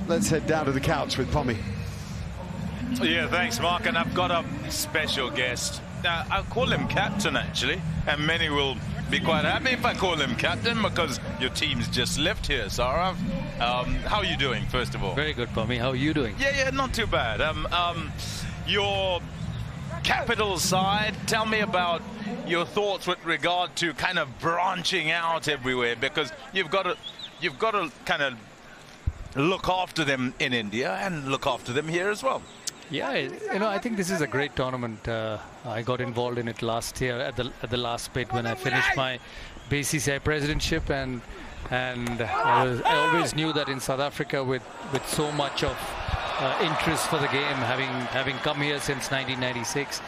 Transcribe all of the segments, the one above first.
let's head down to the couch with Pommy. Yeah, thanks, Mark. And I've got a special guest. I'll call him captain, actually, and many will be quite happy if I call him captain because your team's just left here, Sourav. How are you doing, first of all? Very good, Pommy. How are you doing? Yeah, not too bad. Your capital side, tell me about your thoughts with regard to kind of branching out everywhere, because you've got to kind of look after them in India and look after them here as well. Yeah, I think this is a great tournament. I got involved in it last year at the last bit when I finished my BCCI presidentship, and I always knew that in South Africa with so much of interest for the game, having come here since 1996,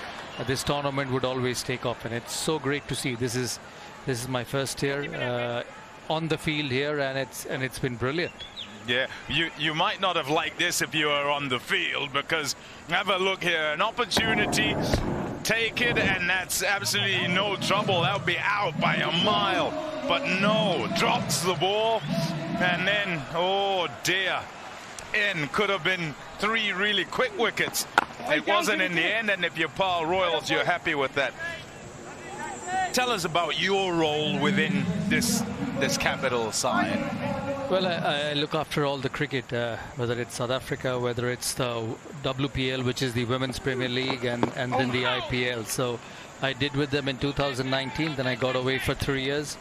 this tournament would always take off, and it's so great to see. This is my first year on the field here, and it's been brilliant. Yeah, you might not have liked this if you were on the field, because have a look here, an opportunity, take it, and that's absolutely no trouble. That would be out by a mile, but no, drops the ball, and then, oh dear, in. Could have been 3 really quick wickets. It wasn't in the end, and if you're Paarl Royals, you're happy with that. Tell us about your role within this capital side. Well, I look after all the cricket, whether it's South Africa, whether it's the WPL, which is the Women's Premier League, and then the IPL. So I did with them in 2019, then I got away for 3 years,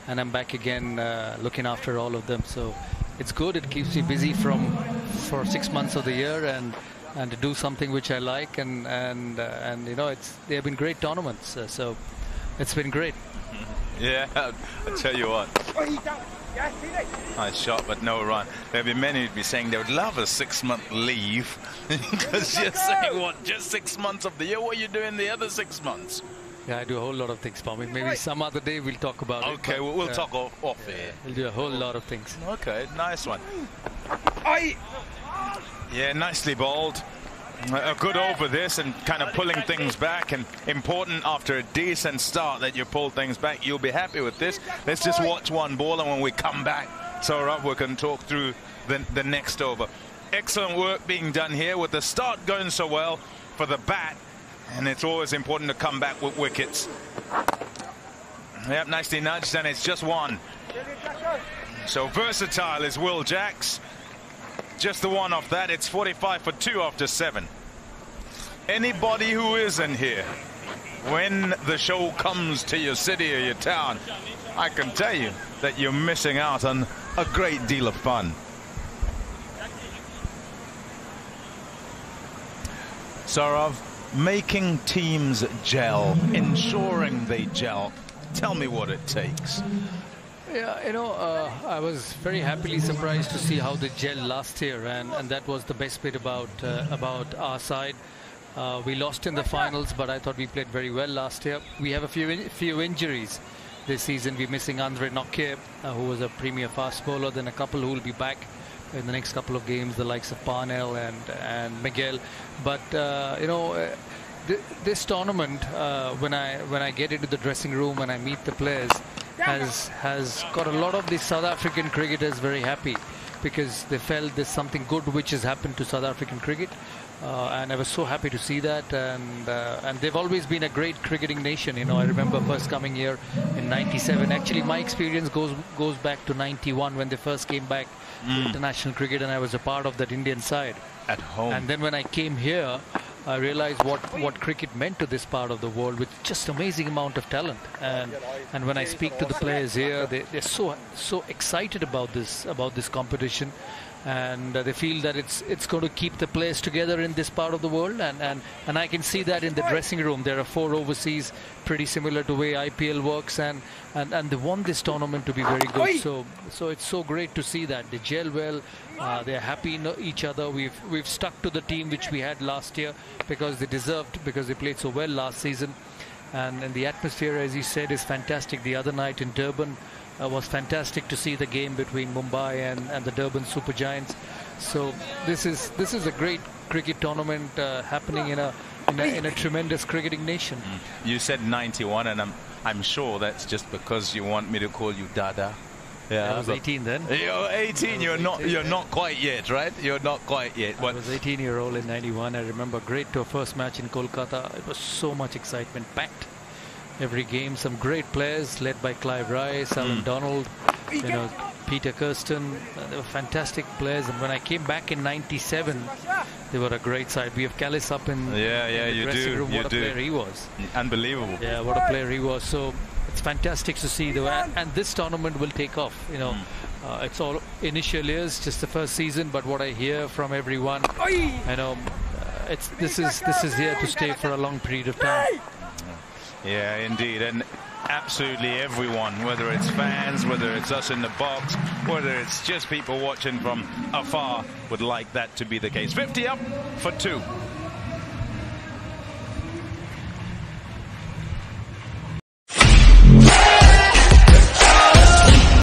and I'm back again looking after all of them. So it's good. It keeps me busy for 6 months of the year, and to do something which I like, and they have been great tournaments. So it's been great. Yeah, I'll tell you what. Nice shot, but no run. There'd be many who'd be saying they would love a 6-month leave because you're saying, what, just 6 months of the year? What are you doing the other 6 months? Yeah, I do a whole lot of things, Pommy. Maybe some other day we'll talk about it. Okay, we'll talk off here. We'll do a whole lot of things. Okay, nice one. Yeah, nicely bowled. A good over this and kind of pulling things back, and important after a decent start that you pull things back. You'll be happy with this. Let's just watch one ball, and when we come back, Sourav, we can talk through the next over. Excellent work being done here with the start going so well for the bat, and it's always important to come back with wickets. Yep, nicely nudged, and it's just one. So versatile is Will Jacks. Just the one off that. It's 45 for 2 after 7. Anybody who isn't here when the show comes to your city or your town, I can tell you that you're missing out on a great deal of fun. Sourav, making teams gel, ensuring they gel. Tell me what it takes. Yeah, I was very happily surprised to see how they gelled last year, and that was the best bit about our side. We lost in the finals, but I thought we played very well last year. We have a few injuries this season. We're missing Andre Nokia, who was a premier fast bowler, then a couple who will be back in the next couple of games, the likes of Paarl and Miguel. But this tournament, when I get into the dressing room and I meet the players, has got a lot of the South African cricketers very happy, because they felt there's something good which has happened to South African cricket, and I was so happy to see that. And they've always been a great cricketing nation. I remember first coming here in '97. Actually, my experience goes back to '91 when they first came back to international cricket, and I was a part of that Indian side at home. And then when I came here, I realized what cricket meant to this part of the world, with just amazing amount of talent. And when I speak to the players here, they're so excited about this competition, and they feel that it's going to keep the players together in this part of the world. And I can see that in the dressing room. There are 4 overseas, pretty similar to the way IPL works, and they want this tournament to be very good. So it's so great to see that they gel well. They're happy in each other. We've stuck to the team which we had last year because they played so well last season, and the atmosphere, as you said, is fantastic. The other night in Durban was fantastic to see the game between Mumbai and the Durban Super Giants. So this is a great cricket tournament happening in a tremendous cricketing nation. You said '91, and I'm sure that's just because you want me to call you Dada. Yeah, I was 18 then. You're 18. You're not quite yet, right? You're not quite yet. I was 18-year-old in '91. I remember great tour first match in Kolkata. It was so much excitement, packed every game. Some great players led by Clive Rice, Alan Donald, Peter Kirsten. They were fantastic players. And when I came back in '97, they were a great side. We have Callis up in the dressing room. What a player he was! Unbelievable. Yeah, what a player he was. So it's fantastic to see and this tournament will take off. It's all initial years, just the first season. But what I hear from everyone, this is here to stay for a long period of time. Yeah, indeed. And absolutely everyone, whether it's fans, whether it's us in the box, whether it's just people watching from afar, would like that to be the case. 50 up for 2.